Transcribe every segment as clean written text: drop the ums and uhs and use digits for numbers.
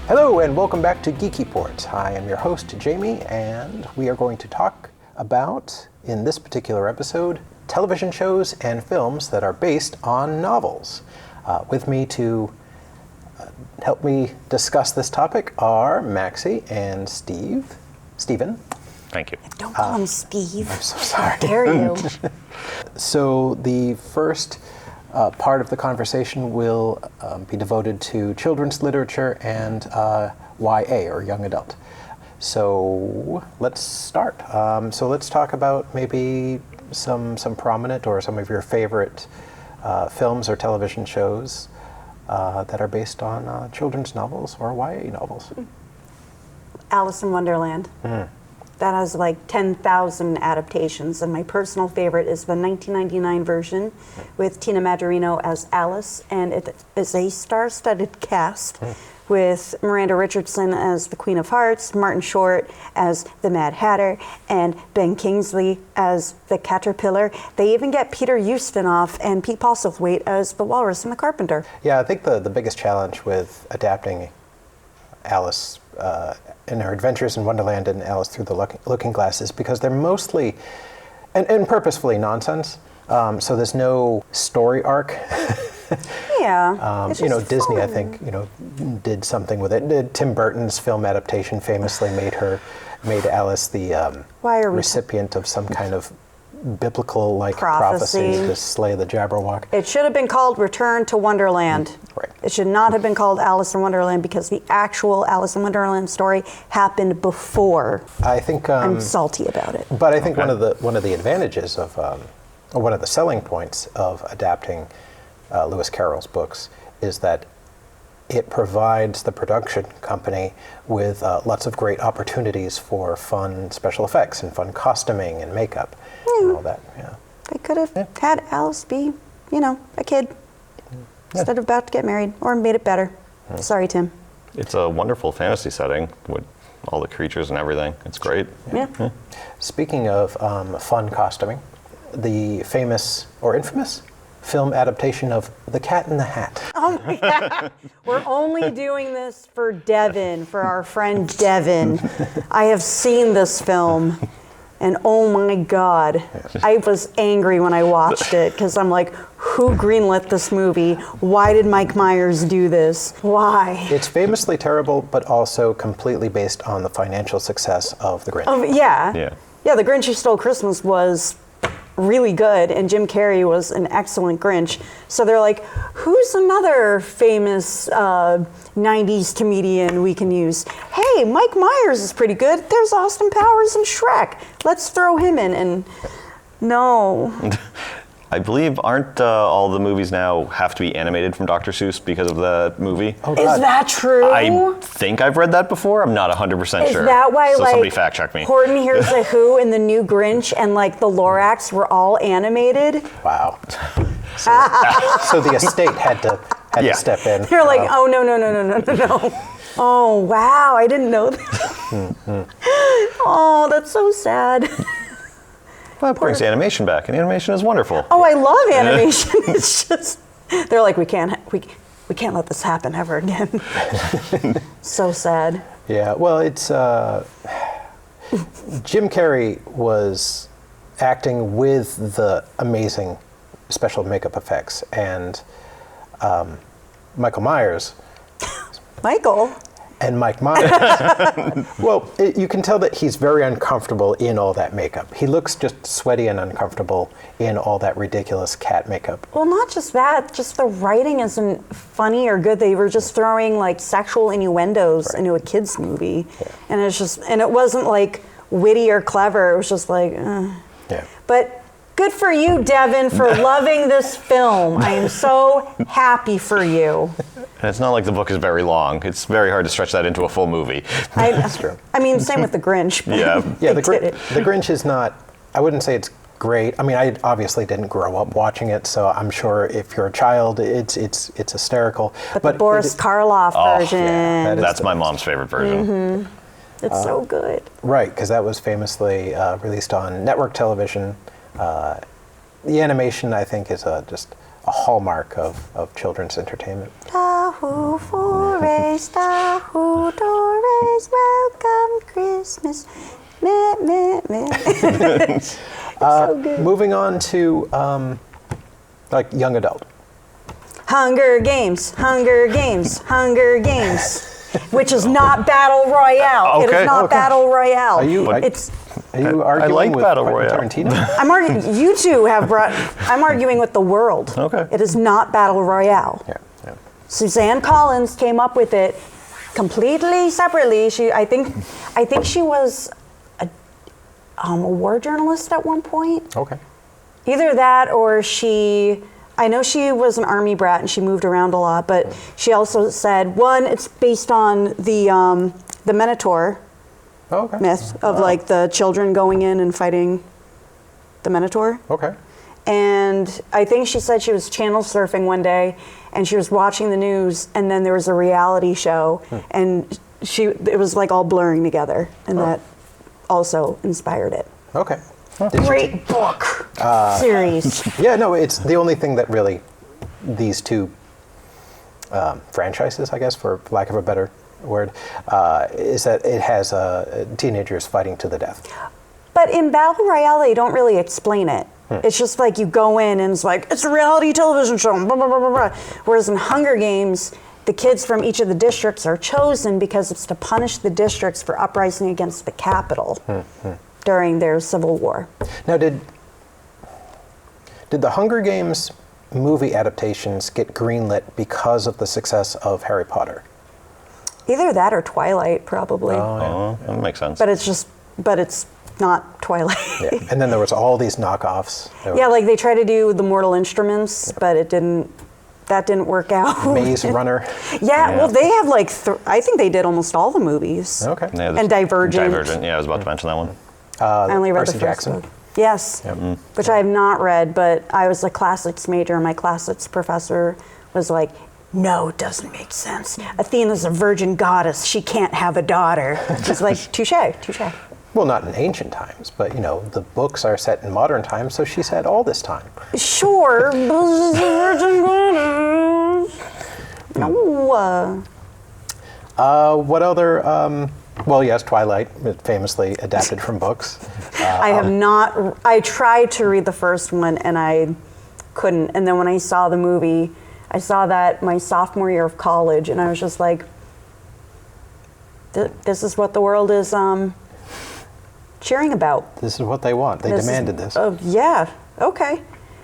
Hello and welcome back to Geeky Port. I am your host, Jamie, and we are going to talk about, in this particular episode, television shows and films that are based on novels. With me to help me discuss this topic are Maxie and Stephen. Thank you. Don't call him Steve. I'm so sorry. How dare you? So the first part of the conversation will be devoted to children's literature and YA, or young adult. So let's start. So let's talk about maybe some prominent or some of your favorite films or television shows that are based on children's novels or YA novels. Alice in Wonderland. That has like 10,000 adaptations, and my personal favorite is the 1999 version with Tina Majorino as Alice, and it is a star-studded cast with Miranda Richardson as the Queen of Hearts, Martin Short as the Mad Hatter, and Ben Kingsley as the Caterpillar. They even get Peter Ustinov and Pete Postlethwaite as the Walrus and the Carpenter. Yeah, I think the biggest challenge with adapting Alice in her adventures in Wonderland and Alice Through the Looking Glass is because they're mostly and purposefully nonsense. So there's no story arc. Yeah. Disney, fun. I think, did something with it. Tim Burton's film adaptation famously made Alice the recipient of some kind of biblical-like prophecy to slay the Jabberwock. It should have been called Return to Wonderland. Right. It should not have been called Alice in Wonderland because the actual Alice in Wonderland story happened before. I think I'm salty about it. But I think one of the advantages of, or one of the selling points of adapting Lewis Carroll's books is that it provides the production company with lots of great opportunities for fun special effects and fun costuming and makeup and all that. Yeah. They could have had Alice be, a kid instead of about to get married, or made it better. Sorry, Tim. It's a wonderful fantasy setting with all the creatures and everything. It's great. Yeah. Speaking of fun costuming, the famous or infamous film adaptation of The Cat in the Hat. Oh, yeah. We're only doing this for Devin, for our friend Devin. I have seen this film, and oh my God, I was angry when I watched it, because I'm like, who greenlit this movie? Why did Mike Myers do this? Why? It's famously terrible, but also completely based on the financial success of The Grinch. Yeah, The Grinch Who Stole Christmas was really good, and Jim Carrey was an excellent Grinch. So they're like, who's another famous 90s comedian we can use? Hey, Mike Myers is pretty good. There's Austin Powers and Shrek. Let's throw him in. And no. I believe, aren't all the movies now have to be animated from Dr. Seuss because of the movie? Oh, God. Is that true? I think I've read that before. I'm not 100% sure. Is that why, so somebody fact check me. Horton Hears a Who and the New Grinch and the Lorax were all animated? Wow. So the estate had to step in. They're like, oh, no. Oh, wow, I didn't know that. Oh, that's so sad. Well, that brings animation back, and animation is wonderful. Oh, I love animation. It's just, they're like, we can't let this happen ever again. So sad. Yeah, well, it's Jim Carrey was acting with the amazing special makeup effects, and Michael Myers. Michael? And Mike Myers. Well, you can tell that he's very uncomfortable in all that makeup. He looks just sweaty and uncomfortable in all that ridiculous cat makeup. Well, not just that, just the writing isn't funny or good. They were just throwing sexual innuendos into a kid's movie. Yeah. And it wasn't witty or clever. It was just Yeah. But good for you, Devin, for loving this film. I am so happy for you. And it's not like the book is very long. It's very hard to stretch that into a full movie. That's true. I mean, same with The Grinch. Yeah, the Grinch is not, I wouldn't say it's great. I mean, I obviously didn't grow up watching it, so I'm sure if you're a child, it's hysterical. But the Boris Karloff version. Yeah, that's my mom's favorite version. Mm-hmm. It's so good. Right, because that was famously released on network television. The animation, I think, is just a hallmark of children's entertainment. Tahu Forays, Tahu Dores, welcome Christmas. Meh, meh, meh. It's so good. Moving on to like young adult. Hunger Games, Hunger Games, Hunger Games, which is not Battle Royale. It Okay. is not Okay. Battle Royale. Are you arguing like with Battle Quentin Royale. Tarantino? I'm arguing. You two have brought. I'm arguing with the world. Okay. It is not Battle Royale. Yeah, yeah. Suzanne Collins came up with it completely separately. I think she was a war journalist at one point. Okay. Either that or I know she was an army brat and she moved around a lot, but she also said, one, it's based on the Minotaur Oh, okay. myth of like the children going in and fighting the Minotaur. Okay. And I think she said she was channel surfing one day and she was watching the news and then there was a reality show and it was like all blurring together and that also inspired it. Okay. Great book series. Yeah, no, it's the only thing that really these two franchises, I guess, for lack of a better word, is that it has teenagers fighting to the death. But in Battle Royale, they don't really explain it. It's just like you go in and it's like, it's a reality television show, blah, blah, blah, blah, blah. Whereas in Hunger Games, the kids from each of the districts are chosen because it's to punish the districts for uprising against the capital during their civil war. Now, did the Hunger Games movie adaptations get greenlit because of the success of Harry Potter? Either that or Twilight, probably. Oh, that makes sense. But it's not Twilight. Yeah. And then there was all these knockoffs. There Yeah, like they tried to do the Mortal Instruments, but that didn't work out. Maze Runner. Yeah, well, they have like, I think they did almost all the movies. Okay. Yeah, And Divergent. Divergent, yeah, I was about to mention that one. I only read Percy the first Jackson. book. Yes, which I have not read, but I was a classics major, and my classics professor was like, no, it doesn't make sense. Athena's a virgin goddess. She can't have a daughter. It's like, touche, touche. Well, not in ancient times, but, the books are set in modern times, so she's had all this time. Sure, but she's a virgin goddess. No. What other... well, yes, Twilight, famously adapted from books. I have not. I tried to read the first one and I couldn't. And then when I saw the movie, I saw that my sophomore year of college, and I was just like, "This is what the world is cheering about." This is what they want. They demanded this. Oh yeah. Okay.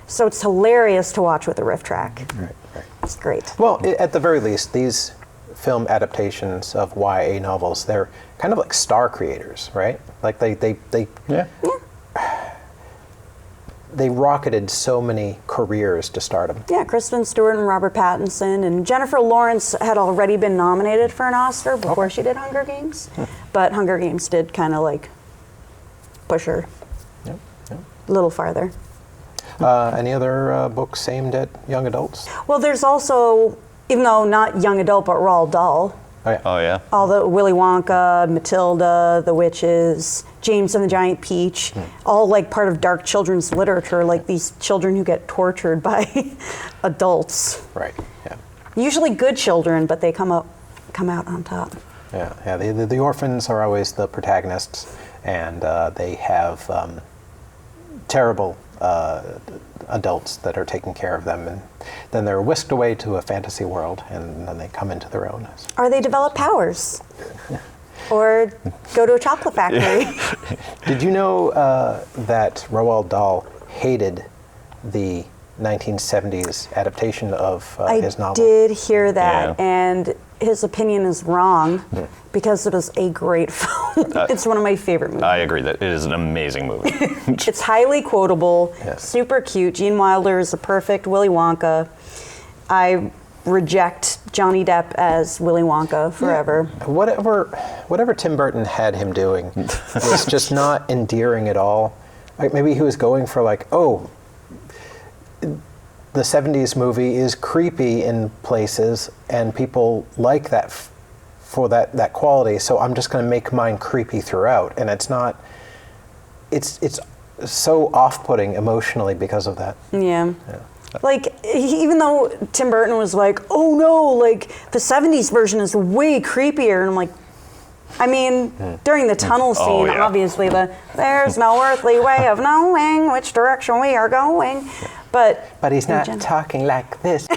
So it's hilarious to watch with a riff track. Right. It's great. Well, at the very least, these film adaptations of YA novels, they're kind of like star creators, right? Like they Yeah. they rocketed so many careers to stardom. Yeah, Kristen Stewart and Robert Pattinson and Jennifer Lawrence had already been nominated for an Oscar before she did Hunger Games, but Hunger Games did kind of like push her Yep. a little farther. Any other books aimed at young adults? Well, there's also, even though not young adult, but Roald Dahl, Oh yeah. Oh, yeah. all the Willy Wonka, Matilda, The Witches, James and the Giant Peach, all like part of dark children's literature, like these children who get tortured by adults. Right. Yeah. Usually good children, but they come out on top. Yeah. Yeah. The orphans are always the protagonists, and they have terrible adults that are taking care of them, and then they're whisked away to a fantasy world, and then they come into their own. Or they develop powers. Or go to a chocolate factory. Did you know that Roald Dahl hated the 1970s adaptation of his novel? I did hear that, Yeah. and his opinion is wrong because it is a great film. It's one of my favorite movies. I agree that it is an amazing movie. It's highly quotable, Yes. super cute. Gene Wilder is a perfect Willy Wonka. I reject Johnny Depp as Willy Wonka forever. Whatever Tim Burton had him doing was just not endearing at all. Like maybe he was going for like, oh, the 70s movie is creepy in places and people like that for that quality, so I'm just going to make mine creepy throughout, and it's so off-putting emotionally because of that. Yeah. Like, even though Tim Burton was like, oh no, like the 70s version is way creepier, and I'm like, I mean, during the tunnel scene, yeah. obviously there's no earthly way of knowing which direction we are going, but he's not talking like this.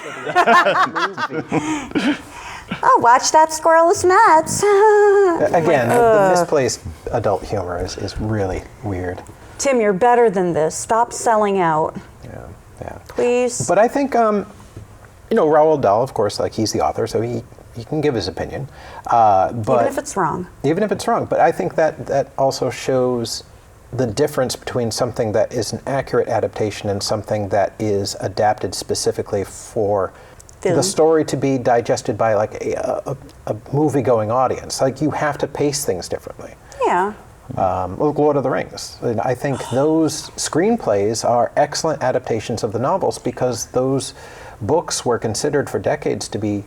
Oh, watch that squirrel is nuts. Again, the misplaced adult humor is really weird. Tim, you're better than this. Stop selling out. Yeah. Please. But I think, Roald Dahl, of course, like he's the author, so he can give his opinion. But even if it's wrong. Even if it's wrong. But I think that also shows the difference between something that is an accurate adaptation and something that is adapted specifically for the story to be digested by like a movie-going audience. Like you have to pace things differently. Yeah. Lord of the Rings. And I think those screenplays are excellent adaptations of the novels because those books were considered for decades to be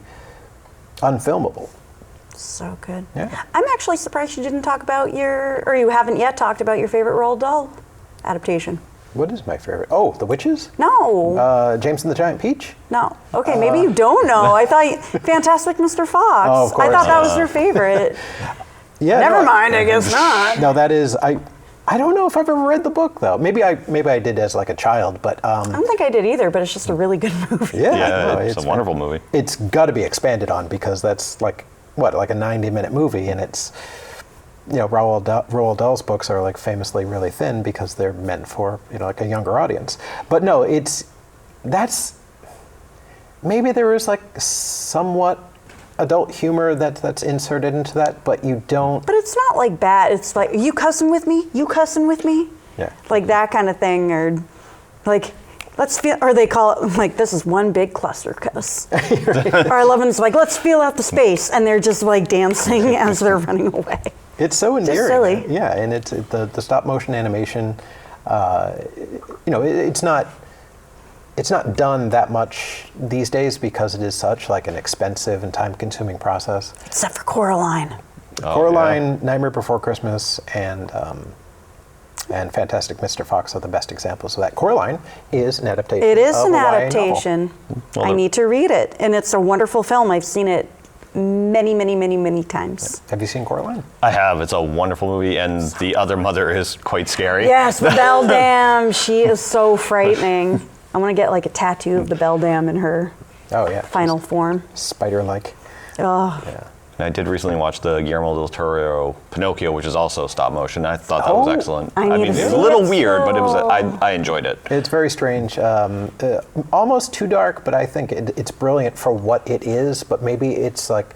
unfilmable. So good. Yeah. I'm actually surprised you didn't talk about you haven't yet talked about your favorite Roald Dahl adaptation. What is my favorite? Oh, The Witches? No. James and the Giant Peach? No. Okay, maybe you don't know. I thought Fantastic Mr. Fox. Oh, of course. I thought that was your favorite. Yeah. Never mind, I guess not. No, that is I don't know if I've ever read the book though. Maybe I did as like a child, but I don't think I did either, but it's just a really good movie. yeah, it's a wonderful movie. It's got to be expanded on because that's like a 90-minute movie, and it's Roald Dahl's books are like famously really thin because they're meant for like a younger audience. But no, that's maybe there is like somewhat adult humor that's inserted into that, but you don't. But it's not like bad. It's like, you cussing with me? You cussing with me? Yeah. Like that kind of thing, or like, let's feel, or they call it like, this is one big cluster cuss. Or I love when it's like, let's feel out the space, and they're just like dancing as they're running away. It's so endearing. Just silly. Yeah, and it's the stop motion animation. It's not done that much these days because it is such like an expensive and time-consuming process. Except for Coraline. Coraline, Nightmare Before Christmas, and Fantastic Mr. Fox are the best examples of that. Coraline is an adaptation. It is of an a YA novel. adaptation. I need to read it, and it's a wonderful film. I've seen it many, many, many, many times. Have you seen Coraline? I have. It's a wonderful movie, and the other mother is quite scary. Yes, Beldam. She is so frightening. I want to get like a tattoo of the Beldam in her final form. Spider-like. Oh. Yeah. And I did recently watch the Guillermo del Toro Pinocchio, which is also stop motion. I thought that was excellent. I mean, it was a little weird, but it was. I enjoyed it. It's very strange, almost too dark, but I think it's brilliant for what it is. But maybe it's like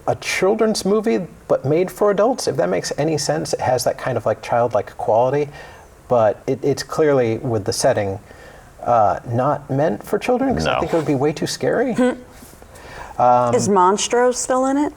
a children's movie, but made for adults. If that makes any sense, it has that kind of like childlike quality, but it's clearly with the setting not meant for children because I think it would be way too scary. Is Monstro still in it?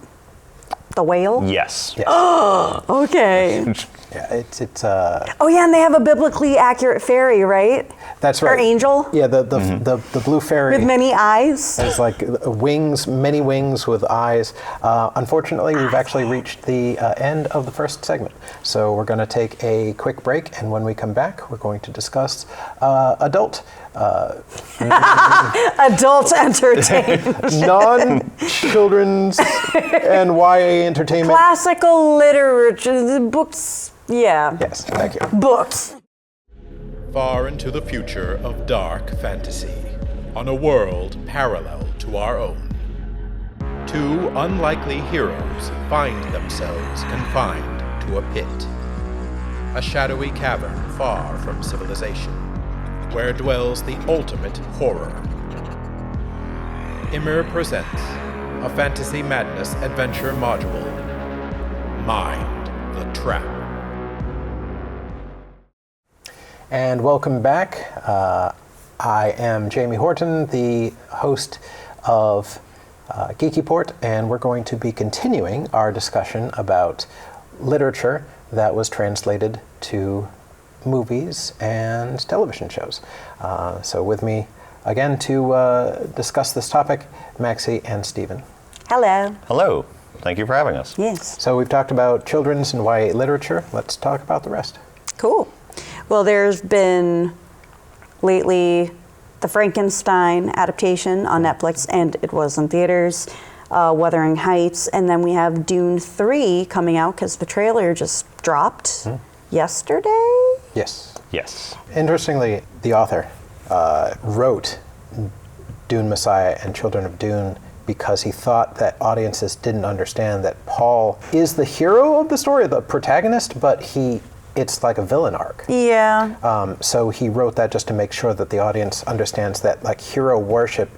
The whale? Yes. Oh, okay. Yeah, it's. Oh yeah, and they have a biblically accurate fairy, right? That's right. Or angel. Yeah, the blue fairy. With many eyes. It's like wings, many wings with eyes. Unfortunately, we've actually reached the end of the first segment. So we're going to take a quick break, and when we come back, we're going to discuss adult entertainment. non-children's and YA entertainment. Classical literature, the books. Yeah. Yes, thank you. Books. Far into the future of dark fantasy, on a world parallel to our own, two unlikely heroes find themselves confined to a pit, a shadowy cavern far from civilization, where dwells the ultimate horror. Immer presents a Fantasy Madness adventure module, Mind the Trap. And welcome back. I am Jamie Horton, the host of Geeky Port, and we're going to be continuing our discussion about literature that was translated to movies and television shows. So with me again to discuss this topic, Maxie and Stephen. Hello. Hello. Thank you for having us. Yes. So we've talked about children's and YA literature. Let's talk about the rest. Cool. Well, there's been lately the Frankenstein adaptation on Netflix, and it was in theaters, Wuthering Heights, and then we have Dune 3 coming out because the trailer just dropped yesterday? Yes. Yes. Interestingly, the author wrote Dune Messiah and Children of Dune because he thought that audiences didn't understand that Paul is the hero of the story, the protagonist, but it's like a villain arc. Yeah. So he wrote that just to make sure that the audience understands that like hero worship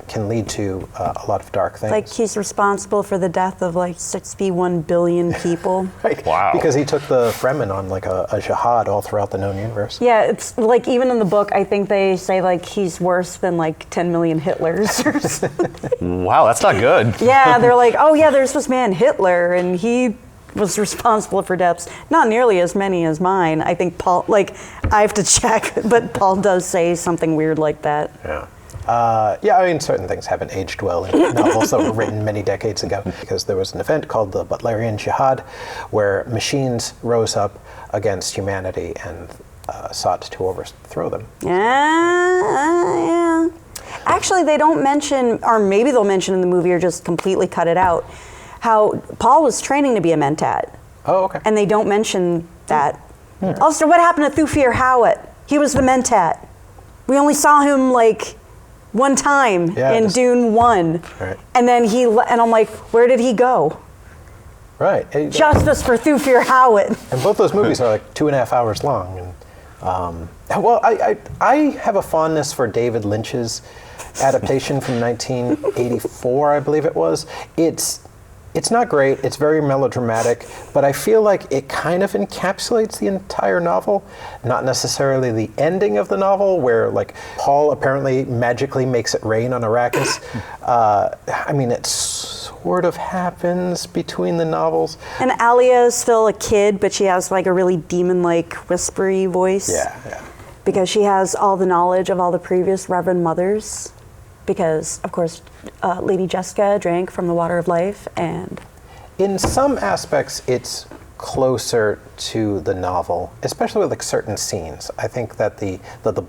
can lead to a lot of dark things. Like he's responsible for the death of like 61 billion people. Right. Wow. Because he took the Fremen on like a jihad all throughout the known universe. Yeah, it's like even in the book, I think they say like he's worse than like 10 million Hitlers or something. Wow, that's not good. Yeah, they're like, oh yeah, there's this man Hitler and he was responsible for deaths. Not nearly as many as mine. I think Paul, like, I have to check, but Paul does say something weird like that. Yeah. Yeah, I mean, certain things haven't aged well in novels that were written many decades ago, because there was an event called the Butlerian Jihad, where machines rose up against humanity and sought to overthrow them. Yeah. Actually, they don't mention, or maybe they'll mention in the movie or just completely cut it out, how Paul was training to be a Mentat. Oh, okay. And they don't mention that. Also, what happened to Thufir Hawat? He was the Mentat. We only saw him like one time in Dune 1. Right. And then and I'm like, where did he go? Right. Justice for Thufir Hawat. And both those movies are like 2.5 hours long. And, well, I have a fondness for David Lynch's adaptation from 1984, I believe it was. It's not great, it's very melodramatic, but I feel like it kind of encapsulates the entire novel, not necessarily the ending of the novel, where like Paul apparently magically makes it rain on Arrakis. I mean, it sort of happens between the novels. And Alia is still a kid, but she has like a really demon-like whispery voice. Yeah. Because she has all the knowledge of all the previous Reverend Mothers. Because, of course, Lady Jessica drank from the water of life, and... In some aspects, it's closer to the novel, especially with like certain scenes. I think that the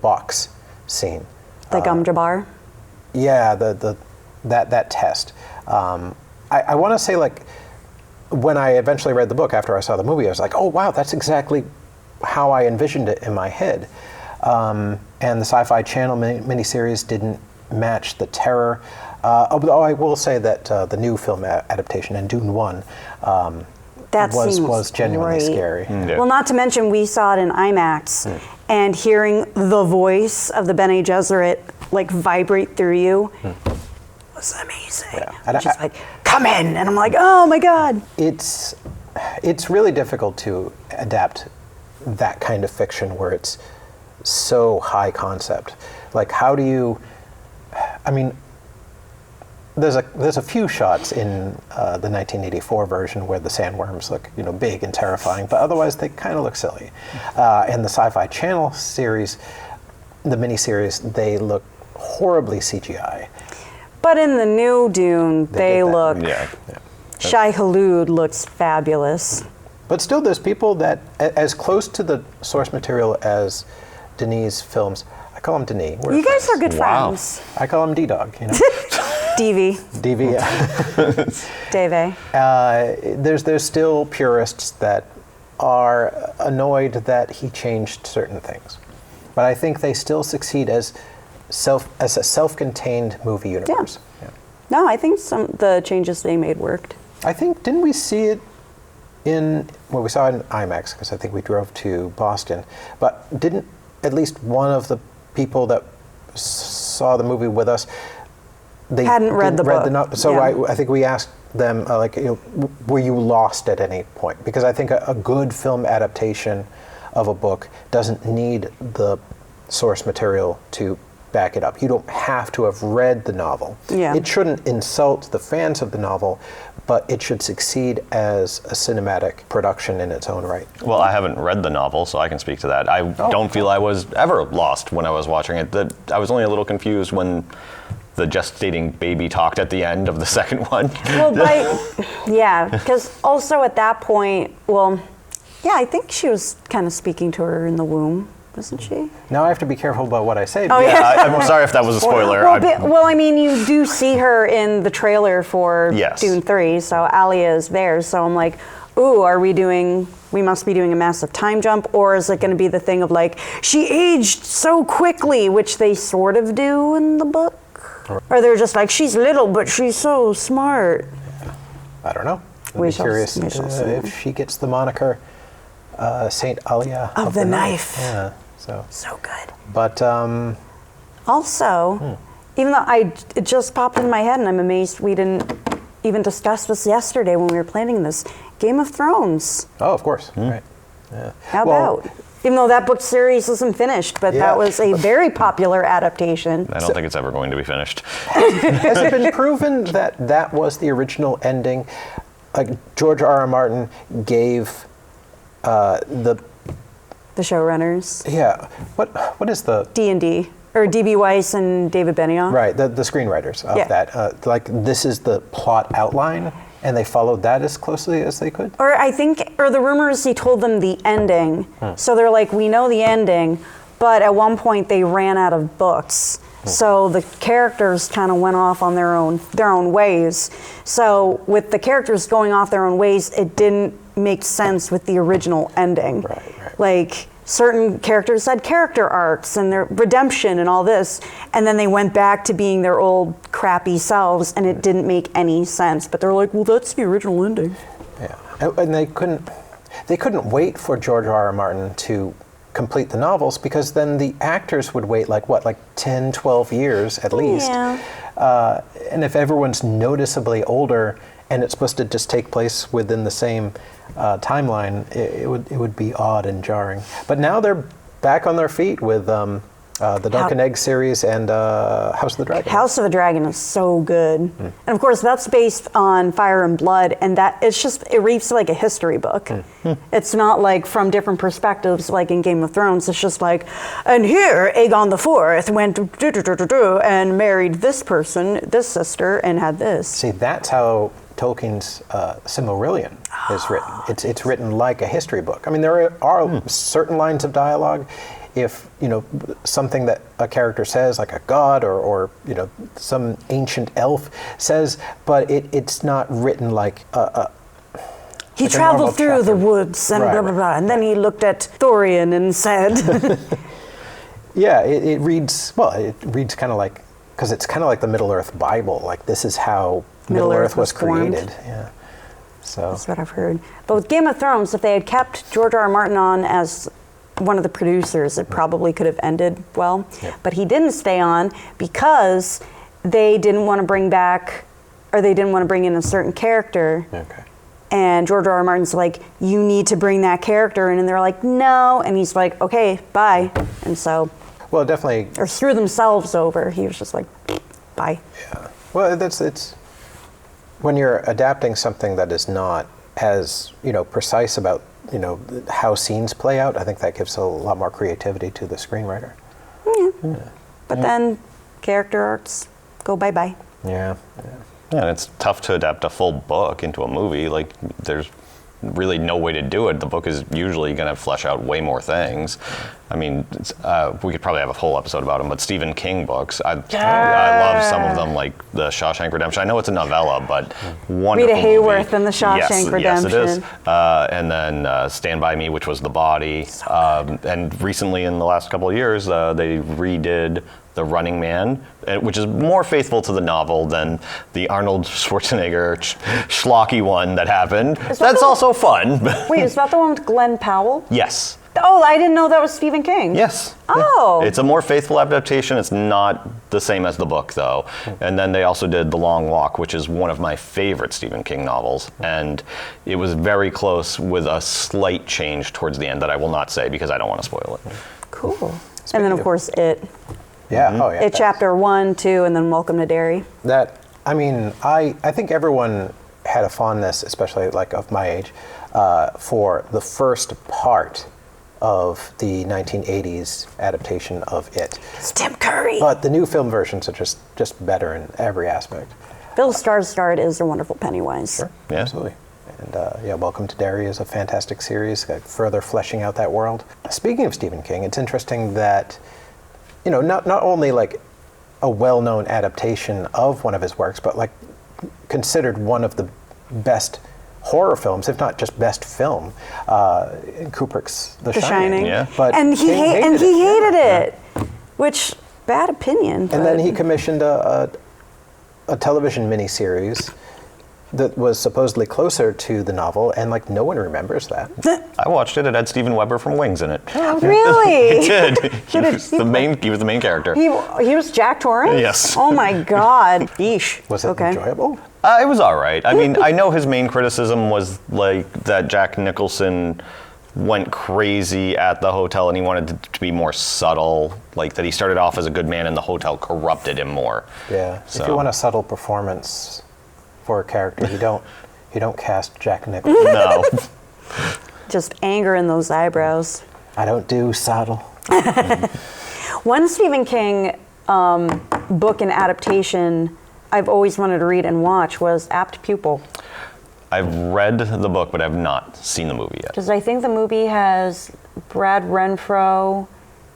box scene... The Gum Jabbar? Yeah, that test. I want to say, like, when I eventually read the book after I saw the movie, I was like, oh, wow, that's exactly how I envisioned it in my head. And the Sci-Fi Channel miniseries didn't match the terror. Although I will say that the new film adaptation in Dune 1 was genuinely great. scary. Yeah. Well, not to mention we saw it in IMAX, and hearing the voice of the Bene Gesserit like vibrate through you was amazing. Yeah. And She's like, come in, and I'm like, oh my God. It's really difficult to adapt that kind of fiction where it's so high concept. Like, how do you... I mean, there's a few shots in the 1984 version where the sandworms look, big and terrifying, but otherwise they kind of look silly. In the Sci-Fi Channel series, the miniseries, they look horribly CGI. But in the new Dune, they look... Yeah. Shai Hulud looks fabulous. But still, there's people that, as close to the source material as Denis' films, I call him Denis. You guys are good Wow. friends. I call him D-Dog, DV. DV, yeah. Dave. There's still purists that are annoyed that he changed certain things. But I think they still succeed as a self-contained movie universe. Yeah. No, I think the changes they made worked. I think, didn't we see it we saw it in IMAX, because I think we drove to Boston, but didn't at least one of the people that saw the movie with us, they hadn't read the book. So yeah. I think we asked them, were you lost at any point? Because I think a good film adaptation of a book doesn't need the source material to back it up. You don't have to have read the novel. Yeah. It shouldn't insult the fans of the novel, but it should succeed as a cinematic production in its own right. Well, I haven't read the novel, so I can speak to that. I don't feel I was ever lost when I was watching it. I was only a little confused when the gestating baby talked at the end of the second one. Well, because also at that point, I think she was kind of speaking to her in the womb. wasn't she? Now I have to be careful about what I say. Oh, yeah. I'm sorry if that was a spoiler. Well, I mean, you do see her in the trailer for Yes. Dune 3, so Alia is there. So I'm like, ooh, we must be doing a massive time jump, or is it going to be the thing of like, she aged so quickly, which they sort of do in the book? Or they're just like, she's little, but she's so smart. I don't know. I'd We be shall curious see. if she gets the moniker Saint Alia Of the knife. Yeah. So good. But Also, even though it just popped in my head, and I'm amazed we didn't even discuss this yesterday when we were planning this, Game of Thrones. oh, of course, right. Yeah. How Well, about? Even though that book series isn't finished, but Yeah. that was a very popular adaptation. I don't think it's ever going to be finished. Has it been proven that that was the original ending? Like George R.R. Martin gave the showrunners, what is the D&D, or D.B. Weiss and David Benioff. right the screenwriters of Yeah. that like this is the plot outline, and they followed that as closely as they could. Or the rumor is he told them the ending. So they're like, we know the ending, but at one point they ran out of books. So the characters kind of went off on their own ways. So with the characters going off their own ways, it didn't make sense with the original ending. Right. Like certain characters had character arcs and their redemption and all this, and then they went back to being their old crappy selves, and it didn't make any sense. But they're like, well, that's the original ending. Yeah, and they couldn't wait for George R.R. Martin to complete the novels, because then the actors would wait like 10, 12 years at least. Yeah. And if everyone's noticeably older and it's supposed to just take place within the same timeline, it would be odd and jarring. But now they're back on their feet with the Duncan Egg series and House of the Dragon. House of the Dragon is so good. And of course, that's based on Fire and Blood, and it reads like a history book. It's not like from different perspectives like in Game of Thrones. It's just like, and here Aegon IV went and married this person, this sister, and had this. See, that's how Tolkien's Silmarillion is written. It's written like a history book. I mean, there are certain lines of dialogue. If something that a character says, like a god or some ancient elf says, but it's not written like He like a traveled normal through the chapter. woods and Right, blah, blah, blah. And then he looked at Thorian and said, Yeah, it reads kind of like, because it's kind of like the Middle Earth Bible. Like, this is how Middle Earth was formed. created. Yeah. So That's what I've heard. But with Game of Thrones, if they had kept George R.R. Martin on as one of the producers, it probably could have ended well. Yeah. But he didn't stay on because they didn't want to bring in a certain character. okay. And George R.R. Martin's like, you need to bring that character in. And they're like, no. And he's like, okay, bye. And so, Well, definitely. or threw themselves over. He was just like, bye. Yeah. Well, it's when you're adapting something that is not as precise about how scenes play out. I think that gives a lot more creativity to the screenwriter. But then character arcs go bye-bye. Yeah. Yeah, and it's tough to adapt a full book into a movie. Like, there's really no way to do it. The book is usually going to flesh out way more things. I mean, we could probably have a whole episode about them, but Stephen King books, I love some of them, like The Shawshank Redemption. I know it's a novella, but wonderful Rita Hayworth in The Shawshank Yes, Redemption. Yes, it is. And then Stand By Me, which was The Body. And recently, in the last couple of years, they redid The Running Man, which is more faithful to the novel than the Arnold Schwarzenegger schlocky one that happened. That's also fun. Wait, is that the one with Glenn Powell? Yes. Oh, I didn't know that was Stephen King. Yes. Oh. It's a more faithful adaptation. It's not the same as the book, though. And then they also did The Long Walk, which is one of my favorite Stephen King novels. And it was very close with a slight change towards the end that I will not say because I don't want to spoil it. Cool. And then, of course, It. Yeah. Oh, yeah. It chapter 1, 2, and then Welcome to Derry. I think everyone had a fondness, especially like of my age, for the first part of the 1980s adaptation of It. It's Tim Curry. But the new film versions are just better in every aspect. Bill Skarsgård is a wonderful Pennywise. Sure. Yeah. Absolutely. And yeah, Welcome to Derry is a fantastic series, further fleshing out that world. Speaking of Stephen King, it's interesting that, you know, not only like a well-known adaptation of one of his works, but like considered one of the best horror films, if not just best film, in Kubrick's The Shining. Yeah. But And he hated it, which, bad opinion. And then he commissioned a television miniseries that was supposedly closer to the novel, and like no one remembers that. I watched it. It had Steven Weber from Wings in it. Really? It did. He was the main character. He was Jack Torrance? Yes. Oh my God. Yeesh. Was it enjoyable? It was all right. I mean, I know his main criticism was like that Jack Nicholson went crazy at the hotel and he wanted it to be more subtle, like that he started off as a good man and the hotel corrupted him more. Yeah. So. If you want a subtle performance for a character, you don't cast Jack Nicholson. No. Just anger in those eyebrows. I don't do subtle. One Stephen King book and adaptation I've always wanted to read and watch was Apt Pupil. I've read the book, but I've not seen the movie yet. Because I think the movie has Brad Renfro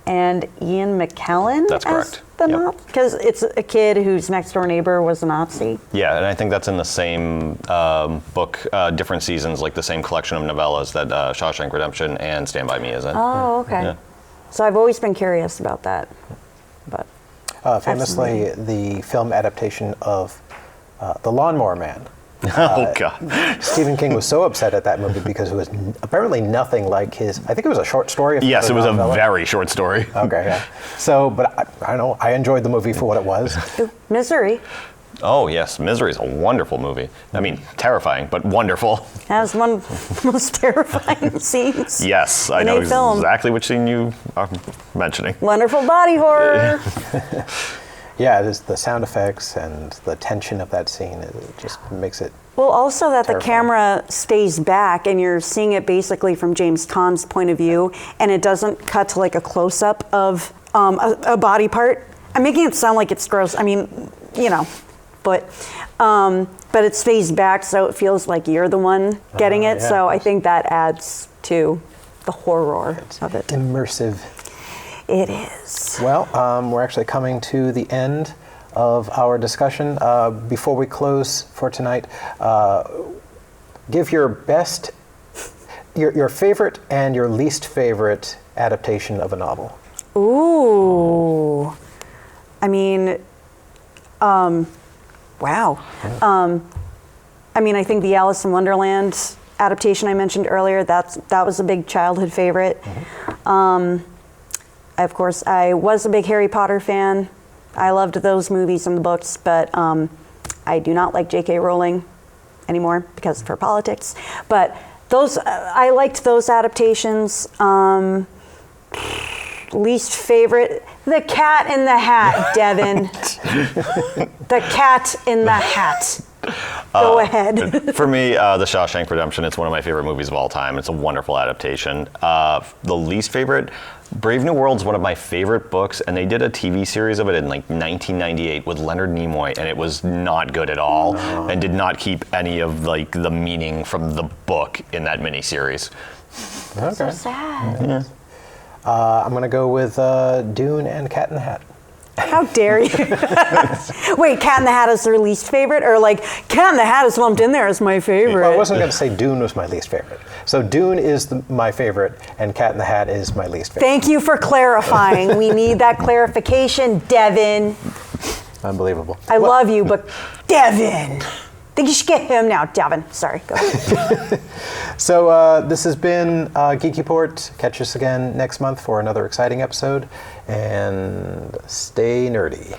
and Ian McKellen That's as correct. the Yep. Nazi. Because it's a kid whose next door neighbor was a Nazi. Yeah, and I think that's in the same book, different seasons, like the same collection of novellas that Shawshank Redemption and Stand By Me is in. Oh, okay. Yeah. So I've always been curious about that. But Famously, the film adaptation of The Lawnmower Man. Oh, God. Stephen King was so upset at that movie because it was apparently nothing like his. I think it was a short story. if Yes, not it was a novella. very short story. Okay, yeah. So, but I don't know. I enjoyed the movie for what it was. Misery Oh, yes. Misery is a wonderful movie. I mean, terrifying, but wonderful. has one of the most terrifying scenes. Yes, I in know a film. exactly which scene you are mentioning. Wonderful body horror. Yeah, there's the sound effects and the tension of that scene. It just makes it. Well, also that the Terrifying. camera stays back and you're seeing it basically from James Caan's point of view, and it doesn't cut to like a close-up of a body part. I'm making it sound like it's gross. I mean, you know, but it stays back so it feels like you're the one getting it. yeah, So of I course. think that adds to the horror of it. Immersive. It is. Well, we're actually coming to the end of our discussion. Before we close for tonight, give your best, your favorite and your least favorite adaptation of a novel. Ooh. I mean, wow. I mean, I think the Alice in Wonderland adaptation I mentioned earlier, that was a big childhood favorite. Of course, I was a big Harry Potter fan. I loved those movies and the books, but I do not like J.K. Rowling anymore because of her politics. But those, I liked those adaptations. Least favorite, The Cat in the Hat, Devin. The Cat in the Hat. Go ahead. For me, The Shawshank Redemption, it's one of my favorite movies of all time. It's a wonderful adaptation. The least favorite, Brave New World's one of my favorite books, and they did a TV series of it in like 1998 with Leonard Nimoy, and it was not good at all, and did not keep any of like the meaning from the book in that miniseries. Okay. So sad. Yeah. I'm going to go with Dune and Cat in the Hat. How dare you? Wait, Cat in the Hat is their least favorite? Or like, Cat in the Hat is lumped in there as my favorite? Well, I wasn't going to say Dune was my least favorite. So Dune is my favorite, and Cat in the Hat is my least favorite. Thank you for clarifying. We need that clarification, Devin. Unbelievable. I love you, but Devin. I think you should get him now, Devin. Sorry, go ahead. So this has been Geeky Port. Catch us again next month for another exciting episode, and stay nerdy.